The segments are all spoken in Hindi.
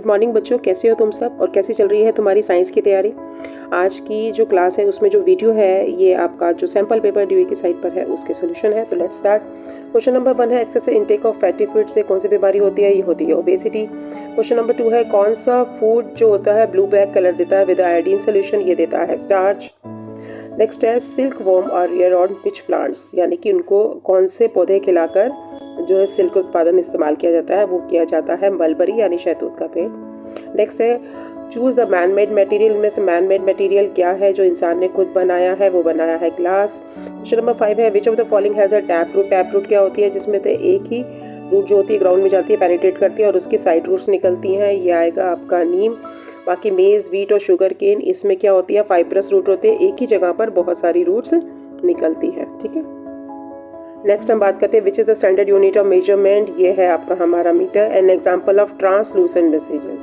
गुड मॉर्निंग बच्चों, कैसे हो तुम सब और कैसी चल रही है तुम्हारी साइंस की तैयारी। आज की जो क्लास है उसमें जो वीडियो है ये आपका जो सैम्पल पेपर ड्यूई की साइट पर है उसके सोल्यूशन है। तो लेट्स स्टार्ट। क्वेश्चन नंबर 1 है excessive intake of fatty food से कौन सी बीमारी होती है? ये होती है ओबेसिटी। क्वेश्चन नंबर 2 है कौन सा फूड जो होता है ब्लू ब्लैक कलर देता है विद आयोडीन सोल्यूशन? ये देता है स्टार्च। नेक्स्ट है सिल्क वॉर्म और रियर ऑन विच प्लांट्स, यानी कि उनको कौन से पौधे खिलाकर जो है सिल्क उत्पादन इस्तेमाल किया जाता है? वो किया जाता है मलबरी यानी शहतूत का पेड़। नेक्स्ट है choose the man made material, में से मैन मेड मटेरियल क्या है जो इंसान ने खुद बनाया है? वो बनाया है ग्लास। क्वेश्चन नंबर 5 है which of the following has a tap root. Tap root क्या होती है? जिसमें से एक ही रूट जो होती है ग्राउंड में जाती है, पेनिट्रेट करती है और उसकी साइड रूट्स निकलती हैं। ये आएगा आपका नीम। बाकी मेज, वीट और शुगर केन, इसमें क्या होती है? फाइब्रस रूट होते हैं, एक ही जगह पर बहुत सारी रूट्स निकलती है। ठीक है, नेक्स्ट हम बात करते हैं which is the standard unit of measurement. ये है आपका हमारा metre. An example of translucent material.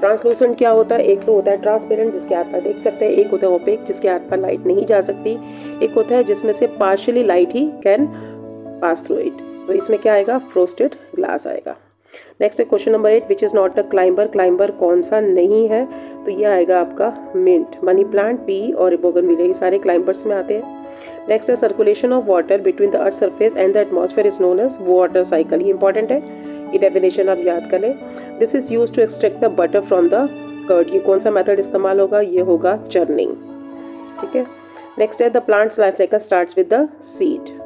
Translucent क्या होता है? एक तो होता है ट्रांसपेरेंट जिसके हाथ पर देख सकते हैं, एक होता है ओपेक जिसके हाथ पर लाइट नहीं जा सकती, एक होता है जिसमें से पार्शियली लाइट ही कैन पास थ्रू इट। तो इसमें क्या आएगा? फ्रोस्टेड ग्लास आएगा। नेक्स्ट है question number 8 which is not a climber. Climber कौन सा नहीं है? तो ये आएगा आपका मिंट, मनी प्लांट, पी और बोगनविलिया, ये सारे क्लाइंबर्स में आते हैं। नेक्स्ट है circulation of water between the earth surface and the atmosphere is known as water cycle. ये इंपॉर्टेंट है, ये डेफिनेशन आप याद कर लें। This is used to extract the butter from the curd. ये कौन सा मेथड इस्तेमाल होगा? ये होगा चर्निंग। ठीक है, नेक्स्ट है the plants life cycle starts with the seed.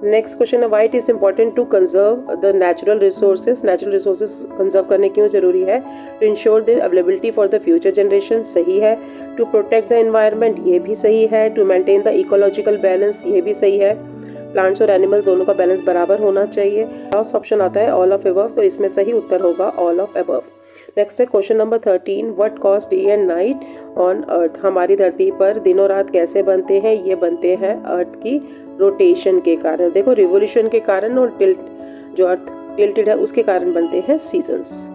Next question है why it is important to conserve the natural resources. Natural resources conserve करने क्यों जरूरी है? To ensure the availability for the future generation, सही है। टू प्रोटेक्ट द एनवायरनमेंट, ये भी सही है। To maintain the ecological balance, ये भी सही है। प्लांट्स और एनिमल्स दोनों का बैलेंस बराबर होना चाहिए। लास्ट ऑप्शन आता है ऑल ऑफ अबव, तो इसमें सही उत्तर होगा ऑल ऑफ अबव। नेक्स्ट है question number 13 what cause day and night on earth. हमारी धरती पर दिन और रात कैसे बनते हैं? ये बनते हैं अर्थ की रोटेशन के कारण। देखो रिवोल्यूशन के कारण और टिल्ट, जो अर्थ टिल्टेड है उसके कारण बनते हैं सीजन्स।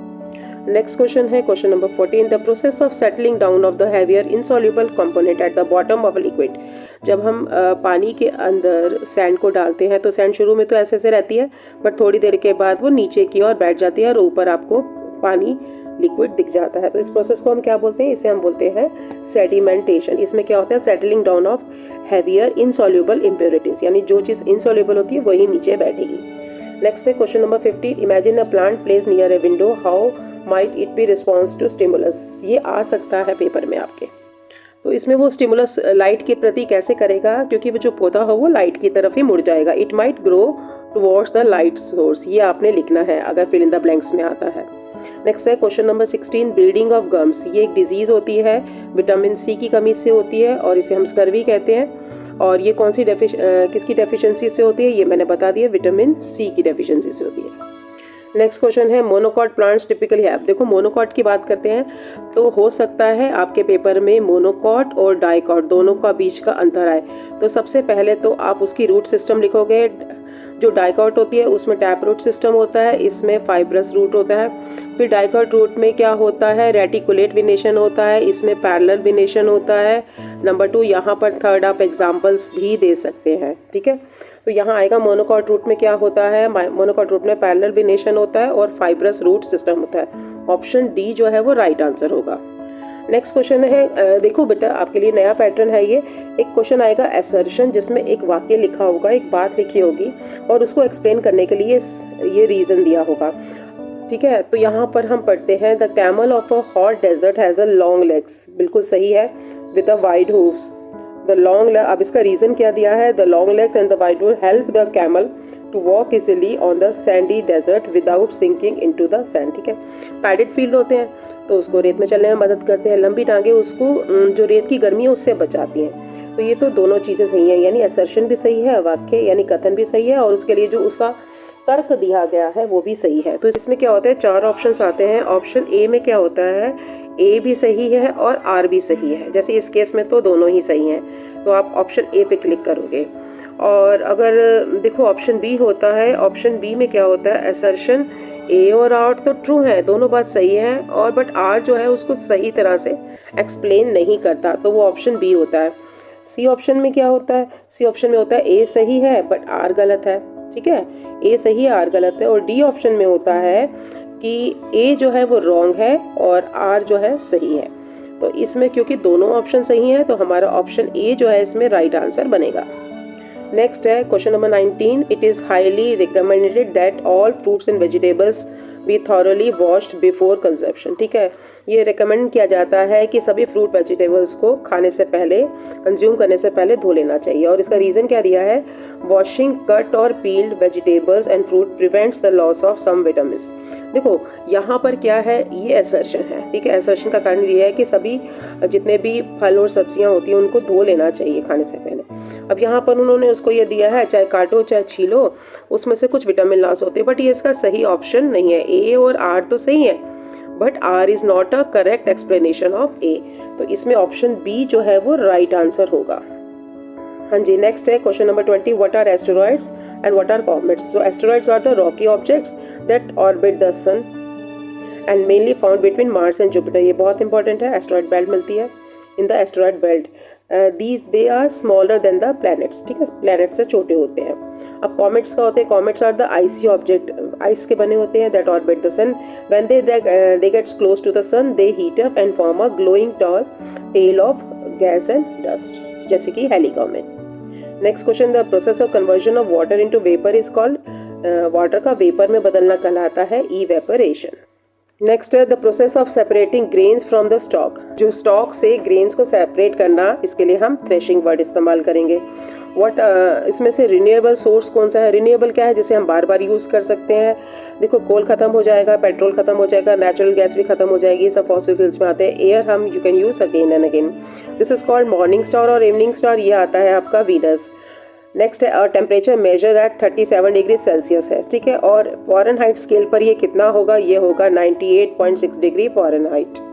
नेक्स्ट क्वेश्चन है question number 14 the process of settling down of the heavier insoluble component eight the bottom of liquid. जब हम पानी के अंदर सैंड को डालते हैं तो सैंड शुरू में तो ऐसे से रहती है, बट थोड़ी देर के बाद वो नीचे की ओर बैठ जाती है और ऊपर आपको पानी लिक्विड दिख जाता है। तो इस प्रोसेस को हम क्या बोलते हैं? इसे हम बोलते हैं सेडिमेंटेशन। इसमें क्या होता है? Settling down of heavier insoluble impurities, यानी जो चीज़ इनसॉल्युबल होती है वही नीचे बैठेगी। नेक्स्ट है question number 15 imagine a plant place near a window, how might it be response to stimulus. ये आ सकता है पेपर में आपके। तो इसमें वो स्टिमुलस लाइट के प्रति कैसे करेगा? क्योंकि वो जो पौधा हो वो लाइट की तरफ ही मुड़ जाएगा। It might grow towards the light source, ये आपने लिखना है अगर फिल इन द ब्लैंक्स में आता है। नेक्स्ट है question number 16 bleeding of gums. ये एक डिजीज होती है, विटामिन सी की कमी से होती है और इसे हम स्कर्वी कहते हैं। और ये कौन सी किसकी डेफिशिएंसी से होती है? ये मैंने बता दिया, विटामिन सी की डेफिशिएंसी से होती है। नेक्स्ट क्वेश्चन है मोनोकॉट प्लांट्स टिपिकली हैव। देखो मोनोकॉट की बात करते हैं तो हो सकता है आपके पेपर में मोनोकॉट और डाइकॉट दोनों का बीच का अंतर आए। तो सबसे पहले तो आप उसकी रूट सिस्टम लिखोगे। जो डाइकॉट होती है उसमें टैप रूट सिस्टम होता है, इसमें फाइब्रस रूट होता है। फिर डाइकॉट रूट में क्या होता है? रेटिकुलेट विनेशन होता है, इसमें पैरेलल विनेशन होता है। नंबर 2 यहाँ पर थर्ड आप एग्जाम्पल्स भी दे सकते हैं। ठीक है, तो यहाँ आएगा मोनोकॉट रूट में क्या होता है? मोनोकॉट रूट में पैरेलल विनेशन होता है और फाइब्रस रूट सिस्टम होता है। ऑप्शन डी जो है वो राइट आंसर होगा। नेक्स्ट क्वेश्चन है देखो बेटा आपके लिए नया पैटर्न है ये। एक क्वेश्चन आएगा असर्शन, जिसमें एक वाक्य लिखा होगा, एक बात लिखी होगी और उसको एक्सप्लेन करने के लिए ये रीजन दिया होगा। ठीक है, तो यहाँ पर हम पढ़ते हैं the camel of a hot desert has a long legs. बिल्कुल सही है, with a wide hooves. The long, अब इसका रीजन क्या दिया है? The long legs and the wide hoof help the camel to walk easily on the sandy desert without sinking into the sand. ठीक है, पैडेड फील्ड होते हैं तो उसको रेत में चलने में मदद करते हैं। लंबी टांगे उसको जो रेत की गर्मी है उससे बचाती हैं। तो ये तो दोनों चीज़ें सही हैं, यानी असर्शन भी सही है, वाक्य यानी कथन भी सही है और उसके लिए जो उसका तर्क दिया गया है वो भी सही है। तो इसमें क्या होता है? 4 ऑप्शंस आते हैं। ऑप्शन ए में क्या होता है? ए भी सही है और आर भी सही है। जैसे इस केस में तो दोनों ही सही हैं, तो आप ऑप्शन ए पे क्लिक करोगे। और अगर देखो ऑप्शन बी होता है, ऑप्शन बी में क्या होता है? असर्शन ए और आर तो ट्रू है, दोनों बात सही है, और बट आर जो है उसको सही तरह से एक्सप्लेन नहीं करता, तो वो ऑप्शन बी होता है। सी ऑप्शन में क्या होता है? सी ऑप्शन में होता है ए सही है बट आर गलत है। ठीक है, ए सही है आर गलत है। और डी ऑप्शन में होता है कि ए जो है वो रॉन्ग है और आर जो है सही है। तो इसमें क्योंकि दोनों ऑप्शन सही है तो हमारा ऑप्शन ए जो है इसमें राइट आंसर बनेगा। नेक्स्ट है question number 19, it is highly recommended that all fruits and vegetables be thoroughly washed before consumption. ठीक है, ये रिकमेंड किया जाता है कि सभी फ्रूट वेजिटेबल्स को खाने से पहले, कंज्यूम करने से पहले धो लेना चाहिए। और इसका रीज़न क्या दिया है, वॉशिंग कट और peeled vegetables and fruit prevents the loss of some vitamins. देखो यहाँ पर क्या है, ये असर्शन है। ठीक है, असर्शन का कारण ये है कि सभी जितने भी फल और सब्जियां होती हैं उनको धो लेना चाहिए खाने से पहले। अब यहाँ पर उन्होंने उसको ये दिया है, चाहे काटो चाहे छीलो, उसमें से कुछ विटामिन लॉस होते हैं, बट ये इसका सही ऑप्शन नहीं है। ए और आर तो सही है, but R is not a correct explanation of A. तो इसमें ऑप्शन बी जो है वो राइट आंसर होगा। हाँ जी, नेक्स्ट है question number 20, what are asteroids and what are comets. So asteroids are the rocky objects that orbit the sun and mainly found between Mars and Jupiter. ये बहुत इंपॉर्टेंट है, एस्टेरॉइड बेल्ट मिलती है in the asteroid belt. They are smaller than the planets. ठीक है, प्लैनेट से छोटे होते हैं। अब कॉमेट्स का होते हैं, comets are the icy object, ice के बने होते हैं, that orbit the sun. When they gets close to the sun they heat up and form a glowing tall tail of gas and dust, जैसे कि Halley comet. Next question, the process of conversion of water into vapour is called, water का वेपर में बदलना कहलाता है इवेपोरेशन। नेक्स्ट है the process of separating grains from the stock. जो स्टॉक से ग्रेन्स को सेपरेट करना, इसके लिए हम थ्रेशिंग वर्ड इस्तेमाल करेंगे। इसमें से रिन्यूएबल सोर्स कौन सा है, रिन्यूएबल क्या है जिसे हम बार बार यूज़ कर सकते हैं। देखो, कोल खत्म हो जाएगा, पेट्रोल खत्म हो जाएगा, नेचुरल गैस भी खत्म हो जाएगी, ये सब फॉसिल फ्यूल्स में आते हैं। एयर हम you can use again and again. This is called morning star और इवनिंग स्टार, ये आता है आपका वीनस। नेक्स्ट है temperature measure at 37 degree Celsius है। ठीक है, और फॉरेनहाइट स्केल पर ये कितना होगा, ये होगा 98.6 डिग्री फॉरेनहाइट।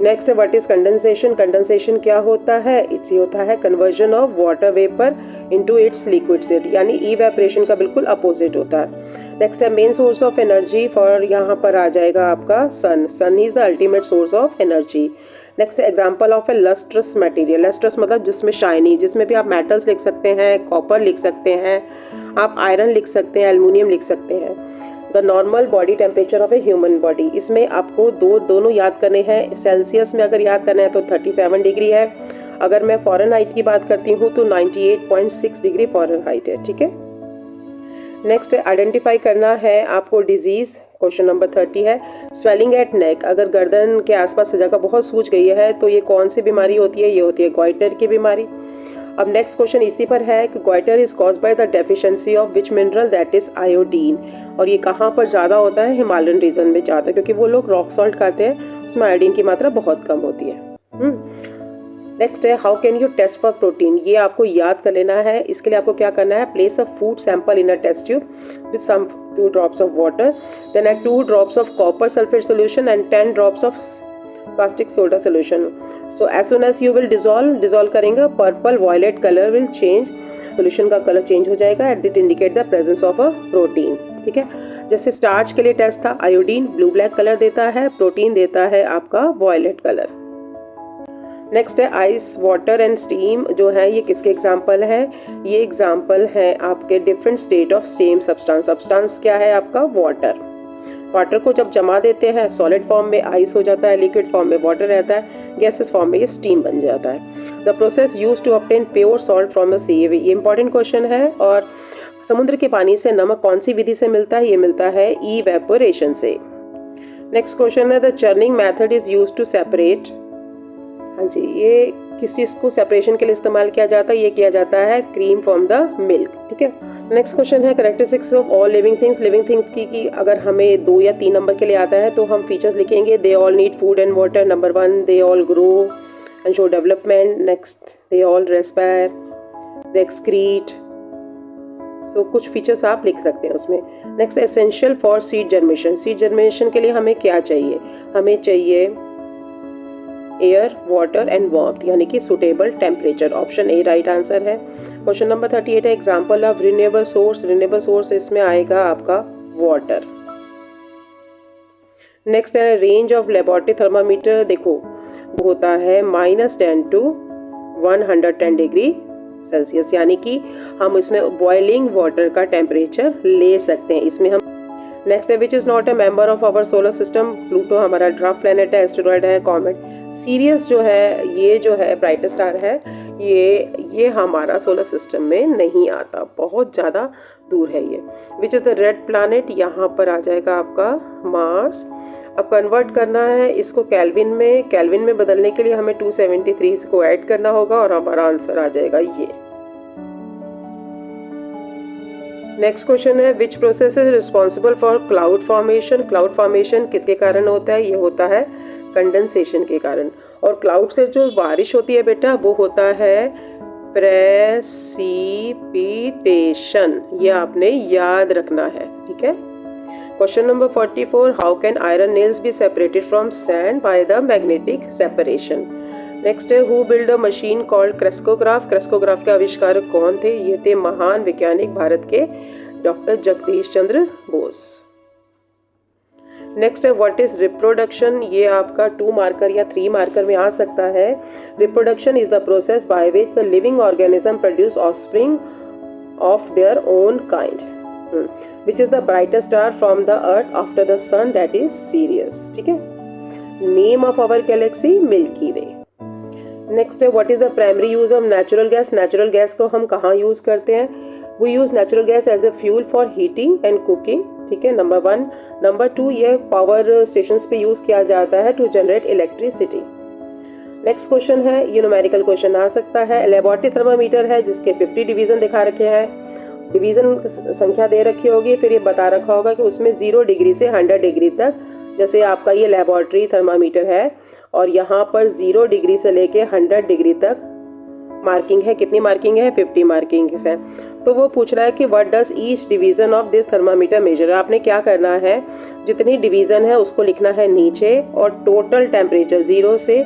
नेक्स्ट है व्हाट इज कंडेंसेशन। कंडेंसेशन क्या होता है, ये होता है conversion of water vapour into its liquid state, यानी इवेपोरेशन का बिल्कुल अपोजिट होता है। नेक्स्ट है main source of energy for, यहाँ पर आ जाएगा आपका sun. Sun is the ultimate source of energy. Next example of a lustrous material. Lustrous मतलब जिसमें शाइनी, जिसमें भी आप मेटल्स लिख सकते हैं, कॉपर लिख सकते हैं, आप आयरन लिख सकते हैं, एल्युमिनियम लिख सकते हैं। The normal body temperature of a human body, इसमें आपको दोनों याद करने हैं। सेल्सियस में अगर याद करना है तो 37 डिग्री है, अगर मैं फॉरेनहाइट की बात करती हूँ तो 98.6 डिग्री फॉरेनहाइट है। ठीक है, नेक्स्ट आइडेंटिफाई करना है आपको डिजीज। क्वेश्चन नंबर 30 है स्वेलिंग एट नेक। अगर गर्दन के आसपास जगह बहुत सूज गई है तो ये कौन सी बीमारी होती है, ये होती है गॉइटर की बीमारी। अब नेक्स्ट क्वेश्चन इसी पर है कि goitre is caused by the deficiency of which mineral, that is iodine. और ये कहाँ पर ज़्यादा होता है, हिमालयन रीजन में ज़्यादा, क्योंकि वो लोग रॉक सॉल्ट खाते हैं, उसमें आयोडीन की मात्रा बहुत कम होती है। नेक्स्ट है how can you test for protein. ये आपको याद कर लेना है। इसके लिए आपको क्या करना है, place a food sample in a test tube with some few drops of water, then add 2 drops of copper sulfate solution and 10 drops of caustic soda solution. So as soon as you will dissolve करेंगे, purple violet colour will change, solution का कलर चेंज हो जाएगा and it indicate the presence of a protein. ठीक है, जैसे स्टार्च के लिए टेस्ट था, आयोडीन ब्लू ब्लैक कलर देता है, प्रोटीन देता है आपका वायलेट कलर। नेक्स्ट है आइस वाटर एंड स्टीम। जो है ये किसके एग्जाम्पल है, ये एग्जाम्पल है आपके different state of same substance. Substance क्या है आपका, वाटर। वाटर को जब जमा देते हैं सॉलिड फॉर्म में आइस हो जाता है, लिक्विड फॉर्म में वाटर रहता है, गैसेस फॉर्म में ये स्टीम बन जाता है। The process use to obtain pure salt from the sea. ये इंपॉर्टेंट क्वेश्चन है। और समुद्र के पानी से नमक कौन सी विधि से मिलता है, ये मिलता है इवेपोरेशन से। नेक्स्ट क्वेश्चन है the churning method is use to separate. हाँ जी, ये किस चीज़ को सेपरेशन के लिए इस्तेमाल किया जाता है, ये किया जाता है क्रीम फ्रॉम द मिल्क। ठीक है, नेक्स्ट क्वेश्चन है characteristics of all living things. Living things की अगर हमें 2 या 3 नंबर के लिए आता है तो हम फीचर्स लिखेंगे। They all need food and water, number 1 they all grow and show development, next they all respire, they excrete. So कुछ फीचर्स आप लिख सकते हैं उसमें। Next essential for seed germination. Seed germination के लिए हमें क्या चाहिए, हमें चाहिए एयर, वाटर एंड वार्मथ, यानी कि suitable temperature. Option A right answer है। क्वेश्चन नंबर 38 है example of renewable source. Renewable source इसमें आएगा आपका वाटर। नेक्स्ट है रेंज ऑफ लेबोरेटरी थर्मामीटर। देखो होता है -10 to 110 डिग्री सेल्सियस, यानी कि हम इसमें बॉइलिंग वाटर का टेम्परेचर ले सकते हैं। इसमें हम नेक्स्ट है which is not a member of our solar system. Pluto हमारा ड्राफ्ट प्लैनेट है, एस्टेरॉयड है, कॉमेट। सीरियस जो है, ये जो है ब्राइटेस्ट स्टार है, ये हमारा सोलर सिस्टम में नहीं आता, बहुत ज़्यादा दूर है ये। Which is the red planet, यहाँ पर आ जाएगा आपका मार्स। अब कन्वर्ट करना है इसको केल्विन में बदलने के लिए हमें 273 को ऐड करना होगा और हमारा आंसर आ जाएगा ये। नेक्स्ट क्वेश्चन है which process is responsible for cloud formation. Cloud formation किसके कारण होता है? ये होता है कंडेंसेशन के कारण। और क्लाउड से जो बारिश होती है बेटा वो होता है प्रेसिपिटेशन, ये आपने याद रखना है, ठीक है। Question number 44, how can iron nails be separated from sand by the magnetic separation. Next है who build a machine called crescograph. Crescograph के आविष्कारक कौन थे? ये थे महान वैज्ञानिक भारत के डॉक्टर जगदीश चंद्र बोस। नेक्स्ट है व्हाट इज रिप्रोडक्शन। ये आपका 2 मार्कर या 3 मार्कर में आ सकता है। Reproduction is the process by which the living organism produce offspring of their own kind. Which is the brightest star from the earth after the sun, that is Sirius, ठीक है। Name of our galaxy Milky Way. Next है what is the primary use of natural gas. Natural gas को हम कहाँ यूज करते हैं? We use natural gas as a fuel for heating and cooking, ठीक है, नंबर 1। नंबर 2, ये पावर स्टेशंस पे यूज किया जाता है to generate electricity. Next question है, ये न्यूमेरिकल क्वेश्चन आ सकता है। लेबोरेटरी थर्मामीटर है जिसके 50 डिवीजन दिखा रखे हैं, डिवीजन संख्या दे रखी होगी, फिर ये बता रखा होगा कि उसमें 0 डिग्री से 100 डिग्री तक, जैसे आपका ये लेबोरेटरी थर्मामीटर है और यहाँ पर 0 डिग्री से लेके 100 डिग्री तक मार्किंग है। कितनी मार्किंग है? 50 मार्किंग है। तो वो पूछ रहा है कि what does each division of this thermometer measure. आपने क्या करना है, जितनी डिवीजन है उसको लिखना है नीचे और टोटल टेम्परेचर 0 से,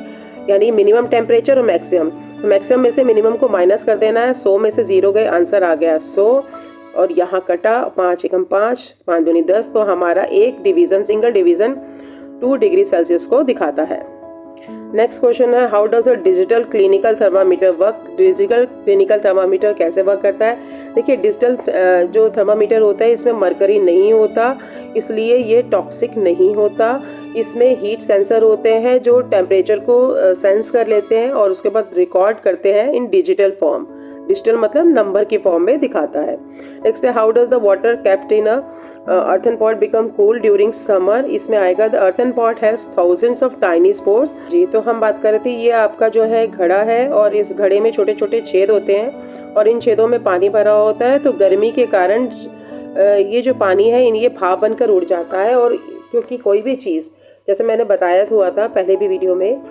यानी मिनिमम टेम्परेचर और मैक्सिमम, तो मैक्सिमम में से मिनिमम को माइनस कर देना है। 100 में से 0 गए, आंसर आ गया 100 और यहाँ कटा 5 एकम 5, 5 दूनी 10, तो हमारा एक division, single division 2 degree Celsius को दिखाता है। नेक्स्ट क्वेश्चन है how does a digital clinical thermometer work. Digital clinical thermometer कैसे वर्क करता है? देखिए डिजिटल जो थर्मामीटर होता है इसमें मरकरी नहीं होता, इसलिए ये टॉक्सिक नहीं होता। इसमें हीट सेंसर होते हैं जो टेम्परेचर को सेंस कर लेते हैं और उसके बाद रिकॉर्ड करते हैं इन डिजिटल फॉर्म। डिजिटल मतलब नंबर की फॉर्म में दिखाता है। नेक्स्ट है how does the water kept in a earthen pot become cool during summer। इसमें आएगा the earthen pot has thousands of tiny spores। जी, तो हम बात कर रहे थे ये आपका जो है घड़ा है और इस घड़े में छोटे छोटे छेद होते हैं और इन छेदों में पानी भरा होता है। तो गर्मी के कारण ये जो पानी है ये भाप बनकर उड़ जाता है। और क्योंकि कोई भी चीज़, जैसे मैंने बताया हुआ था पहले भी वीडियो में,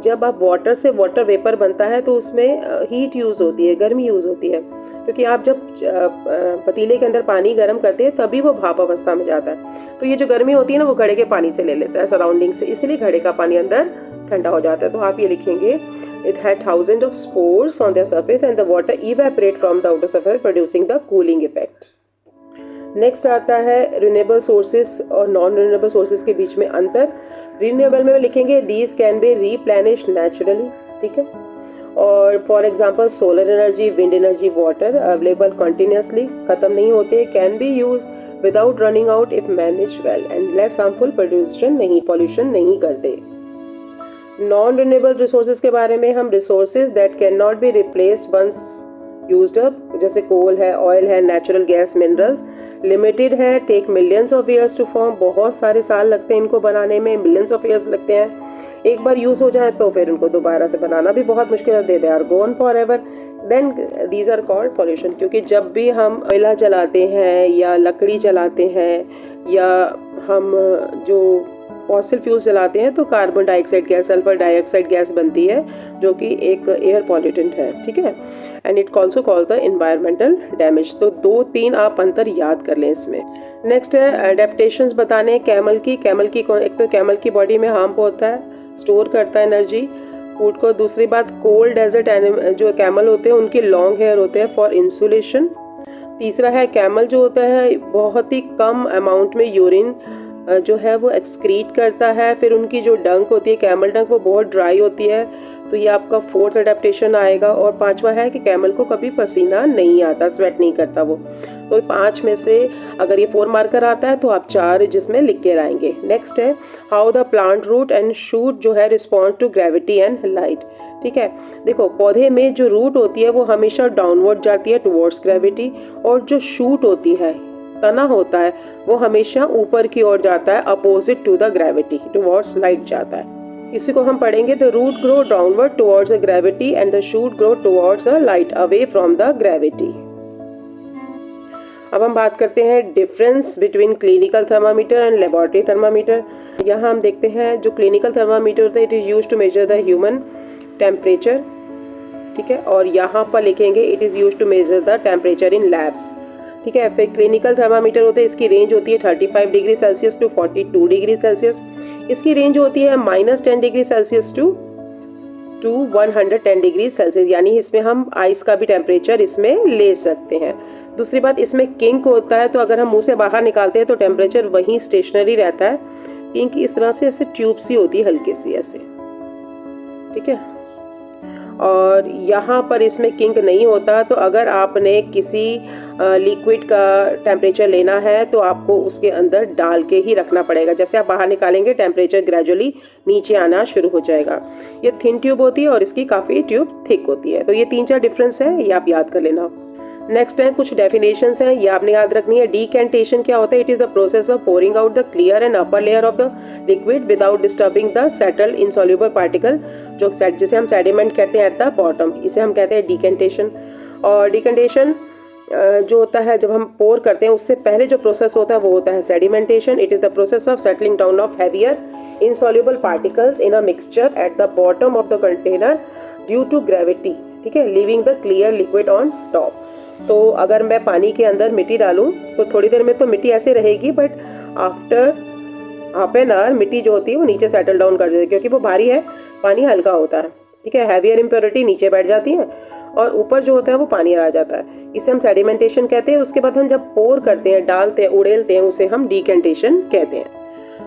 जब आप वाटर से वाटर वेपर बनता है तो उसमें हीट यूज़ होती है, गर्मी यूज़ होती है, क्योंकि आप जब पतीले के अंदर पानी गर्म करते हैं तभी वो भाप अवस्था में जाता है। तो ये जो गर्मी होती है ना वो घड़े के पानी से ले लेता है सराउंडिंग से, इसलिए घड़े का पानी अंदर ठंडा हो जाता है। तो आप ये लिखेंगे it had thousand of spores on the surface and the water evaporate from the outer surface producing the cooling effect. Next आता है रिन्यूएबल सोर्सेस और नॉन रिन्यूएबल सोर्सेस के बीच में अंतर। रिन्यूएबल में लिखेंगे दीज कैन बी रीप्लेनिश्ड नेचुरली, ठीक है। और for example solar energy, wind energy, water available continuously, खत्म नहीं होते, can be use without running out if manage well and less harmful, pollution नहीं करते। नॉन रिन्यूएबल रिसोर्सेज के बारे में हम resources that can not be replaced once used up, जैसे कोल है, ऑयल है, नेचुरल गैस, मिनरल्स, लिमिटेड है, take millions of years to form, बहुत सारे साल लगते हैं इनको बनाने में, मिलियंस ऑफ ईयर्स लगते हैं। एक बार यूज हो जाए तो फिर उनको दोबारा से बनाना भी बहुत मुश्किल है, they are gone for ever, then these are called pollution. क्योंकि जब भी हम कोयला जलाते हैं या लकड़ी जलाते हैं या हम जो फॉसिल फ्यूल्स जलाते हैं तो carbon dioxide gas, sulphur dioxide gas बनती है जो कि एक एयर पॉल्यूटेंट है, ठीक है। And it also called the environmental damage. तो 2-3 आप अंतर याद कर लें इसमें। नेक्स्ट है एडेप्टेशंस बताने कैमल की। एक तो कैमल की बॉडी में हार्म होता है, स्टोर करता है एनर्जी फूड को। दूसरी बात कोल्ड डेजर्ट एनिमल जो कैमल होते हैं उनके लॉन्ग हेयर होते हैं फॉर इंसुलेशन। तीसरा है कैमल जो होता है बहुत ही कम अमाउंट में यूरिन जो है वो एक्सक्रीट करता है। फिर उनकी जो डंक होती है कैमल डंक वो बहुत ड्राई होती है तो ये आपका फोर्थ अडेप्टेशन आएगा। और पांचवा है कि कैमल को कभी पसीना नहीं आता, स्वेट नहीं करता वो। तो 5 में से अगर ये 4 मार्कर आता है तो आप 4 जिसमें लिख के लाएंगे। नेक्स्ट है how the plant root and shoot जो है respond to gravity and light. ठीक है, देखो पौधे में जो रूट होती है वो हमेशा डाउनवर्ड जाती है टुवर्ड्स ग्रेविटी, और जो शूट होती है, तना होता है, वो हमेशा ऊपर की ओर जाता है, opposite to the gravity, towards light जाता है। इसी को हम पढ़ेंगे, the root grow downward towards the gravity and the shoot grow towards the light away from the gravity. अब हम बात करते हैं difference between clinical thermometer and laboratory thermometer. यहाँ हम देखते हैं जो क्लिनिकल थर्मामीटर होता है it is use to measure the human temperature. ठीक है, और यहाँ पर लिखेंगे it is use to measure the temperature in labs. ठीक है, फिर क्लिनिकल थर्मामीटर होते हैं, इसकी रेंज होती है 35 degree Celsius to 42 degree Celsius. इसकी रेंज होती है -10 degree Celsius to 110 degree Celsius, यानी इसमें हम आइस का भी टेम्परेचर इसमें ले सकते हैं। दूसरी बात, इसमें किंक होता है, तो अगर हम मुंह से बाहर निकालते हैं तो टेम्परेचर वहीं स्टेशनरी रहता है। किंक इस तरह से ऐसे ट्यूब सी होती है, हल्की सी ऐसे। ठीक है, और यहाँ पर इसमें किंक नहीं होता, तो अगर आपने किसी लिक्विड का टेम्परेचर लेना है तो आपको उसके अंदर डाल के ही रखना पड़ेगा। जैसे आप बाहर निकालेंगे टेम्परेचर ग्रेजुअली नीचे आना शुरू हो जाएगा। ये थिन ट्यूब होती है और इसकी काफ़ी ट्यूब थिक होती है। तो ये 3-4 डिफरेंस है, ये आप याद कर लेना। नेक्स्ट है कुछ डेफिनेशंस हैं, ये आपने याद रखनी है। डीकेंटेशन क्या होता है? It is the process of pouring out the clear and upper layer of the liquid without disturbing the settle insoluble particle, जो जिसे हम सेडिमेंट कहते हैं एट द बॉटम, इसे हम कहते हैं डीकेंटेशन। और डीकेंटेशन जो होता है जब हम पोर करते हैं उससे पहले जो प्रोसेस होता है वो होता है sedimentation. It is the process of settling down of heavier insoluble particles in a mixture at the bottom of the container due to gravity. ठीक है, leaving the clear liquid on top. तो अगर मैं पानी के अंदर मिट्टी डालूं तो थोड़ी देर में तो मिट्टी ऐसे रहेगी, but after half an hour मिट्टी जो होती है वो नीचे सेटल डाउन कर जाती है, क्योंकि वो भारी है, पानी हल्का होता है। ठीक है, हैवियर इम्प्योरिटी नीचे बैठ जाती है और ऊपर जो होता है वो पानी आ जाता है, इसे हम सेडिमेंटेशन कहते हैं। उसके बाद हम जब पोर करते हैं, डालते हैं, उड़ेलते हैं, उसे हम डीकेंटेशन कहते हैं।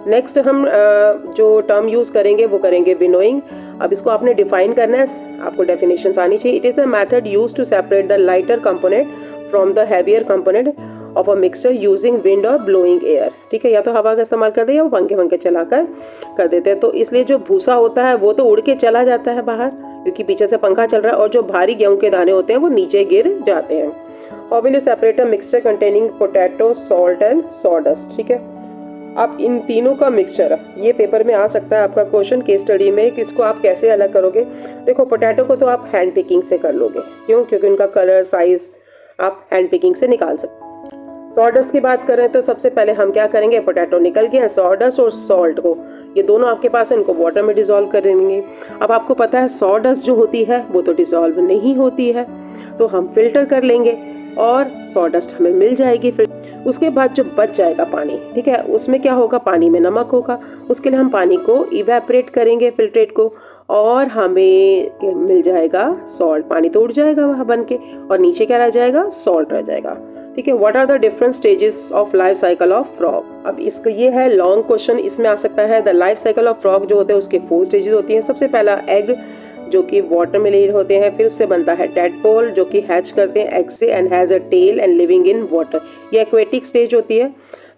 नेक्स्ट हम जो टर्म यूज करेंगे वो करेंगे विनोइंग। अब इसको आपने डिफाइन करना है, आपको डेफिनेशंस आनी चाहिए। It is the method use to separate the lighter component from the heavier component of a mixture using wind और ब्लोइंग एयर। ठीक है, या तो हवा का इस्तेमाल करते हैं या पंखे वंखे चलाकर कर देते हैं। तो इसलिए जो भूसा होता है वो तो उड़ के चला जाता है बाहर, क्योंकि पीछे से पंखा चल रहा है, और जो भारी गेहूं के दाने होते हैं वो नीचे गिर जाते हैं। How will you separate a mixture containing potato, salt and sawdust? ठीक है, अब इन तीनों का मिक्सचर, ये पेपर में आ सकता है आपका क्वेश्चन केस स्टडी में कि इसको आप कैसे अलग करोगे। देखो, पोटैटो को तो आप हैंड पिकिंग से कर लोगे, क्यों? क्योंकि उनका कलर, साइज आप हैंड पिकिंग से निकाल सकते। सॉडस्ट की बात करें तो सबसे पहले हम क्या करेंगे, पोटैटो निकल गया, सॉडस्ट और सॉल्ट को, ये दोनों आपके पास है, इनको वाटर में डिसॉल्व कर देंगे। अब आपको पता है सॉडस्ट जो होती है वो तो डिसॉल्व नहीं होती है, तो हम फिल्टर कर लेंगे और सॉडस्ट हमें मिल जाएगी। फिर उसके बाद जो बच जाएगा पानी, ठीक है, उसमें क्या होगा, पानी में नमक होगा। उसके लिए हम पानी को इवेपोरेट करेंगे, फिल्ट्रेट को, और हमें मिल जाएगा सॉल्ट। पानी तो उड़ जाएगा वहाँ बन के, और नीचे क्या रह जाएगा, सॉल्ट रह जाएगा। ठीक है, what are the different stages of life cycle of frog? अब इसका ये है लॉन्ग क्वेश्चन, इसमें आ सकता है the life cycle of frog जो होते हैं उसके 4 स्टेजेस होती हैं। सबसे पहला एग, जो कि वाटर में लेड होते हैं, फिर उससे बनता है टैडपोल जो कि हैच करते हैं एग से and has a tail and living in water, ये एक्वेटिक स्टेज होती है।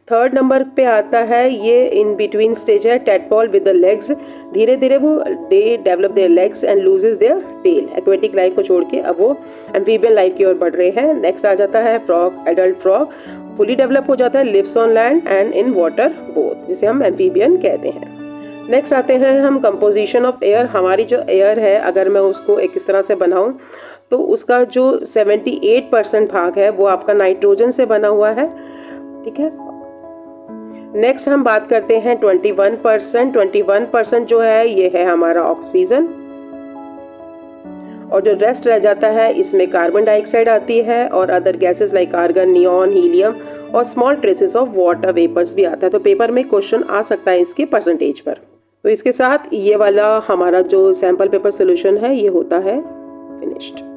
3rd नंबर पे आता है ये इन बिटवीन स्टेज है टैडपोल विद द लेग्स, धीरे धीरे वो they develop their legs and loses their tail, aquatic life को छोड़ के अब वो एम्फीबियन लाइफ की ओर बढ़ रहे हैं। नेक्स्ट आ जाता है frog, adult frog fully develop हो जाता है, lives on land and in water both, जिसे हम एम्फीबियन कहते हैं। नेक्स्ट आते हैं हम कंपोजिशन ऑफ एयर। हमारी जो एयर है, अगर मैं उसको एक इस तरह से बनाऊं तो उसका जो 78% भाग है वो आपका नाइट्रोजन से बना हुआ है। ठीक है, नेक्स्ट हम बात करते हैं 21% जो है ये है हमारा ऑक्सीजन, और जो रेस्ट रह जाता है इसमें कार्बन डाइऑक्साइड आती है और other gases like argon, neon, helium और small traces of water vapours भी आता है। तो पेपर में क्वेश्चन आ सकता है इसके परसेंटेज पर। तो इसके साथ ये वाला हमारा जो सैम्पल पेपर सोल्यूशन है ये होता है फिनिश्ड।